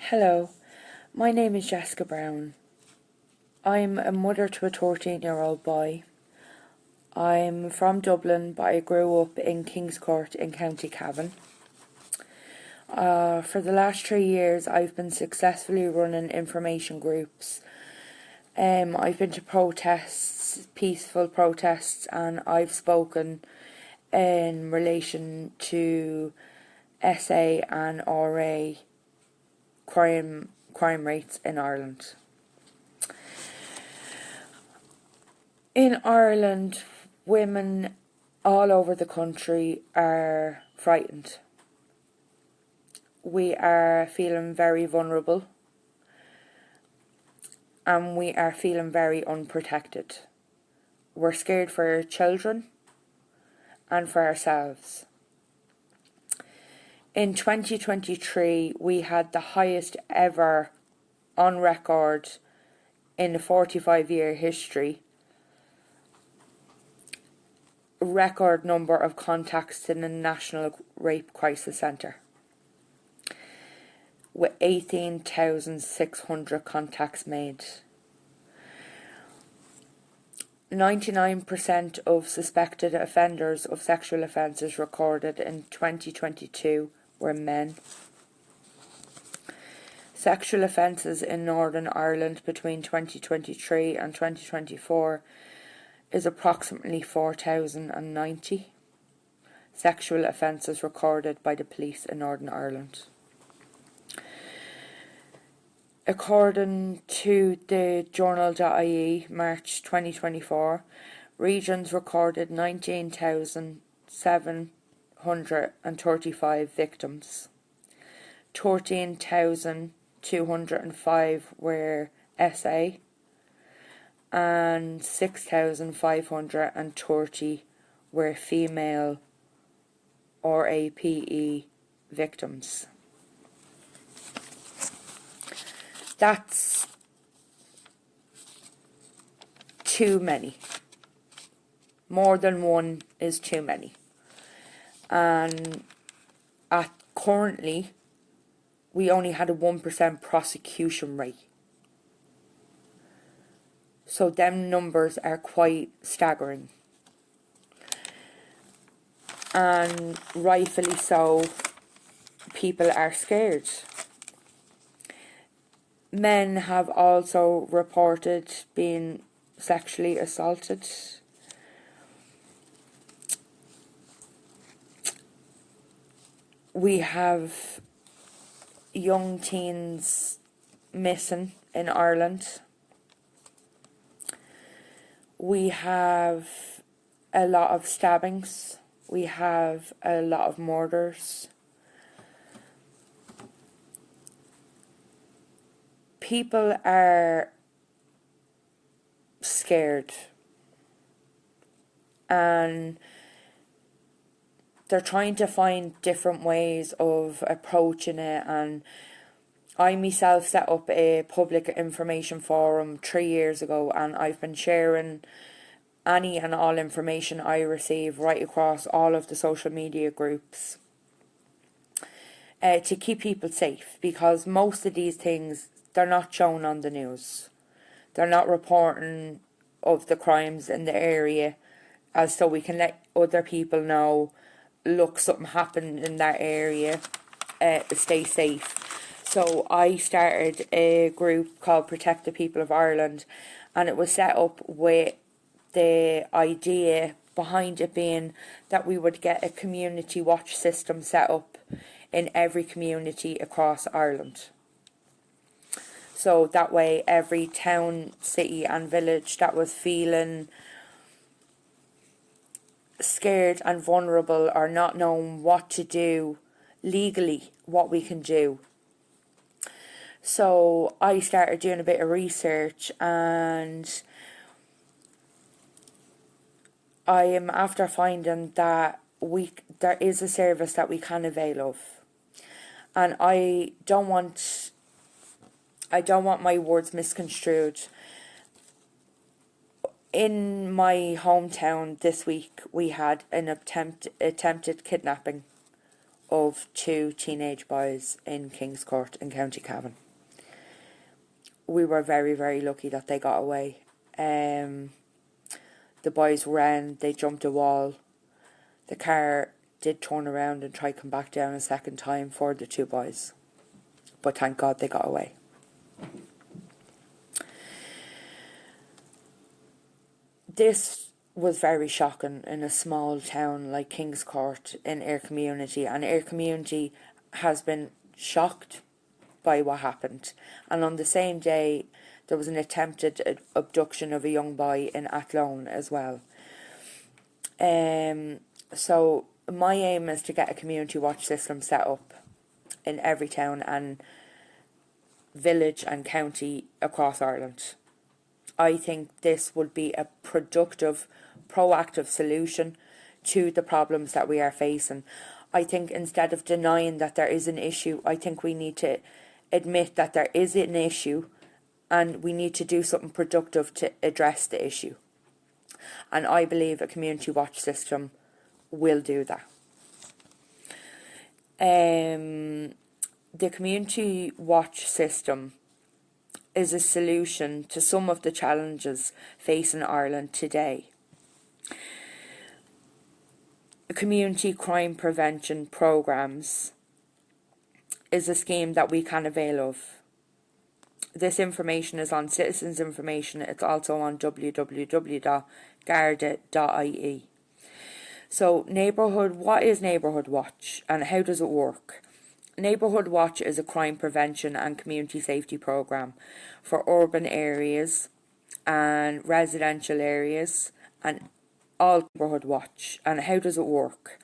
Hello, my name is Jessica Browne. I'm a mother to a 13-year-old boy. I'm from Dublin, but I grew up in Kingscourt in County Cavan. For the last 3 years, I've been successfully running information groups. I've been to protests, peaceful protests, and I've spoken in relation to SA and RA crime rates in Ireland. In Ireland, women all over the country are frightened. We are feeling very vulnerable and we are feeling very unprotected. We're scared for our children and for ourselves. In 2023, we had the highest ever on record in the 45-year history record number of contacts to the National Rape Crisis Centre, with 18,600 contacts made. 99% of suspected offenders of sexual offences recorded in 2022 were men. Sexual offences in Northern Ireland between 2023 and 2024 is approximately 4,090 sexual offences recorded by the police in Northern Ireland. According to the journal.ie, March 2024, regions recorded 19,735 victims. 13,205 were SA and 6,530 were female RAPE victims. That's too many. More than one is too many. And currently, we only had a 1% prosecution rate. So them numbers are quite staggering. And rightfully so, people are scared. Men have also reported being sexually assaulted. We have young teens missing in Ireland. We have a lot of stabbings. We have a lot of murders. People are scared and they're trying to find different ways of approaching it, and I myself set up a public information forum 3 years ago, and I've been sharing any and all information I receive right across all of the social media groups to keep people safe, because most of these things, they're not shown on the news. They're not reporting of the crimes in the area as so we can let other people know, look, something happened in that area, stay safe. So I started a group called Protect the People of Ireland, and it was set up with the idea behind it being that we would get a community watch system set up in every community across Ireland. So that way every town, city and village that was feeling scared and vulnerable or not knowing what to do legally, what we can do. So I started doing a bit of research, and I am after finding that there is a service that we can avail of. And I don't want my words misconstrued. In my hometown this week, we had an attempted kidnapping of 2 teenage boys in Kingscourt in County Cavan. We were very, very lucky that they got away. The boys ran, they jumped a wall. The car did turn around and try to come back down a second time for the 2 boys. But thank God they got away. This was very shocking in a small town like Kingscourt in our community, and our community has been shocked by what happened. And on the same day, there was an attempted abduction of a young boy in Athlone as well. So my aim is to get a community watch system set up in every town and village and county across Ireland. I think this would be a productive, proactive solution to the problems that we are facing. I think instead of denying that there is an issue, I think we need to admit that there is an issue and we need to do something productive to address the issue. And I believe a community watch system will do that. The community watch system is a solution to some of the challenges facing Ireland today. Community crime prevention programmes is a scheme that we can avail of. This information is on Citizens Information. It's also on www.garda.ie. So what is Neighbourhood Watch and how does it work? Neighbourhood Watch is a crime prevention and community safety programme for urban areas and residential areas and all. Neighbourhood Watch and how does it work?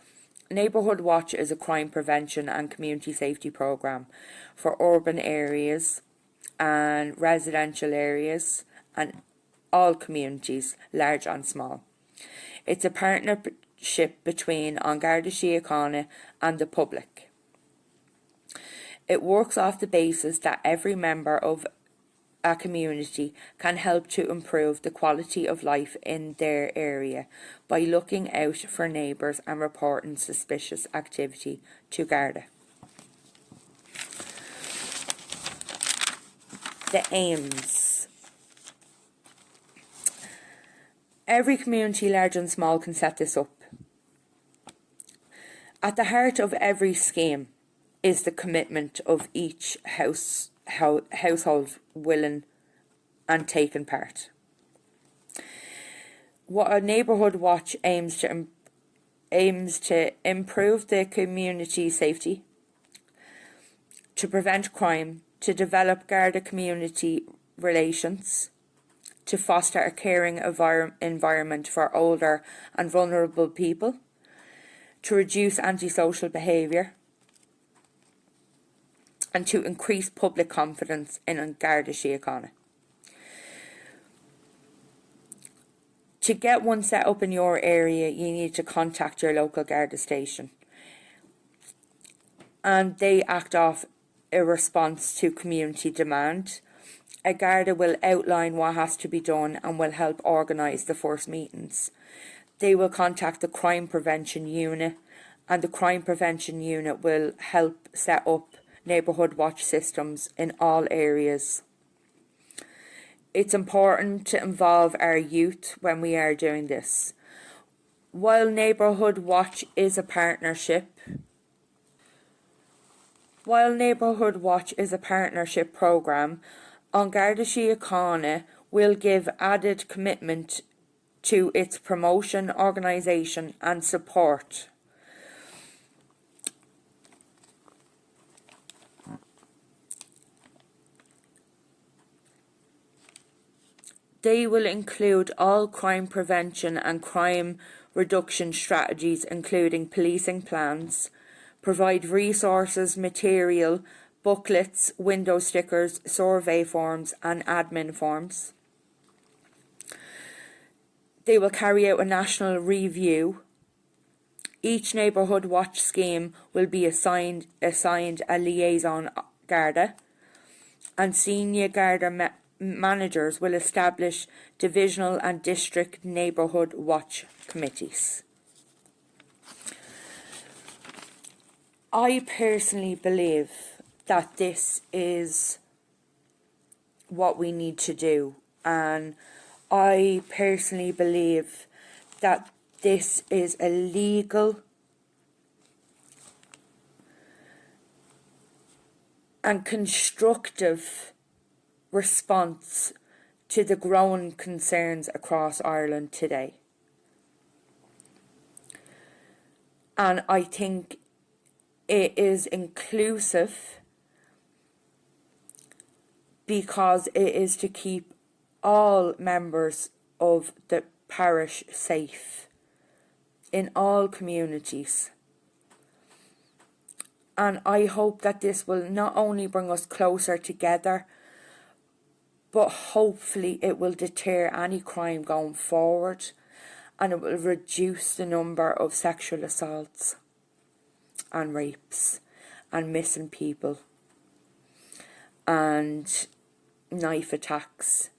Neighbourhood Watch is a crime prevention and community safety programme for urban areas and residential areas and all communities, large and small. It's a partnership between An Garda Síochána and the public. It works off the basis that every member of a community can help to improve the quality of life in their area by looking out for neighbours and reporting suspicious activity to Garda. The aims. Every community, large and small, can set this up. At the heart of every scheme is the commitment of each household willing and taking part. What a Neighbourhood Watch aims to improve the community safety, to prevent crime, to develop Garda community relations, to foster a caring environment for older and vulnerable people, to reduce antisocial behaviour, and to increase public confidence in An Garda Síochána. To get one set up in your area, you need to contact your local Garda station. And they act off a response to community demand. A Garda will outline what has to be done and will help organise the first meetings. They will contact the Crime Prevention Unit, and the Crime Prevention Unit will help set up Neighbourhood Watch systems in all areas. It's important to involve our youth when we are doing this. While Neighbourhood Watch is a partnership programme, An Garda Síochána will give added commitment to its promotion, organisation and support. They will include all crime prevention and crime reduction strategies, including policing plans, provide resources, material, booklets, window stickers, survey forms and admin forms. They will carry out a national review. Each Neighbourhood Watch scheme will be assigned a liaison Garda, and senior Garda managers will establish divisional and district Neighbourhood Watch committees. I personally believe that this is what we need to do, and I personally believe that this is a legal and constructive response to the growing concerns across Ireland today. And I think it is inclusive because it is to keep all members of the parish safe in all communities. And I hope that this will not only bring us closer together, but hopefully it will deter any crime going forward, and it will reduce the number of sexual assaults and rapes and missing people and knife attacks.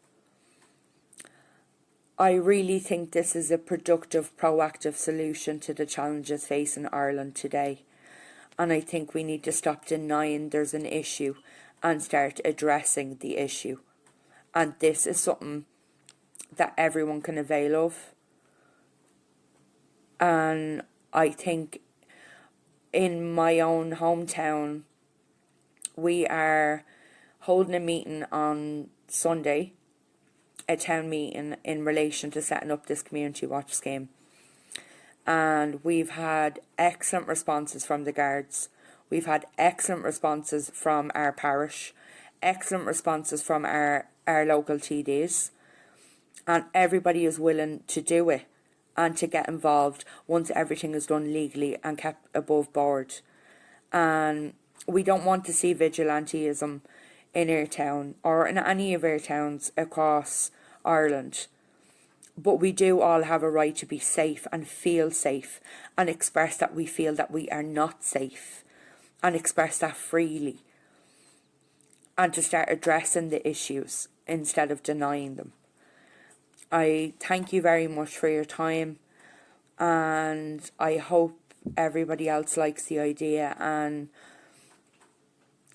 I really think this is a productive, proactive solution to the challenges facing Ireland today. And I think we need to stop denying there's an issue and start addressing the issue. And this is something that everyone can avail of. And I think in my own hometown, we are holding a meeting on Sunday, a town meeting in relation to setting up this community watch scheme. And we've had excellent responses from the guards. We've had excellent responses from our parish, excellent responses from our local TDs. And everybody is willing to do it and to get involved once everything is done legally and kept above board. And we don't want to see vigilantism in our town or in any of our towns across Ireland. But we do all have a right to be safe and feel safe and express that we feel that we are not safe and express that freely, and to start addressing the issues instead of denying them. I thank you very much for your time, and I hope everybody else likes the idea and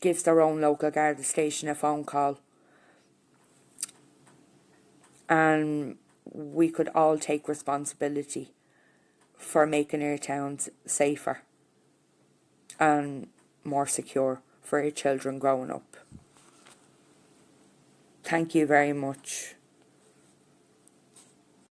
gives their own local Garda station a phone call. And we could all take responsibility for making our towns safer and more secure for our children growing up. Thank you very much.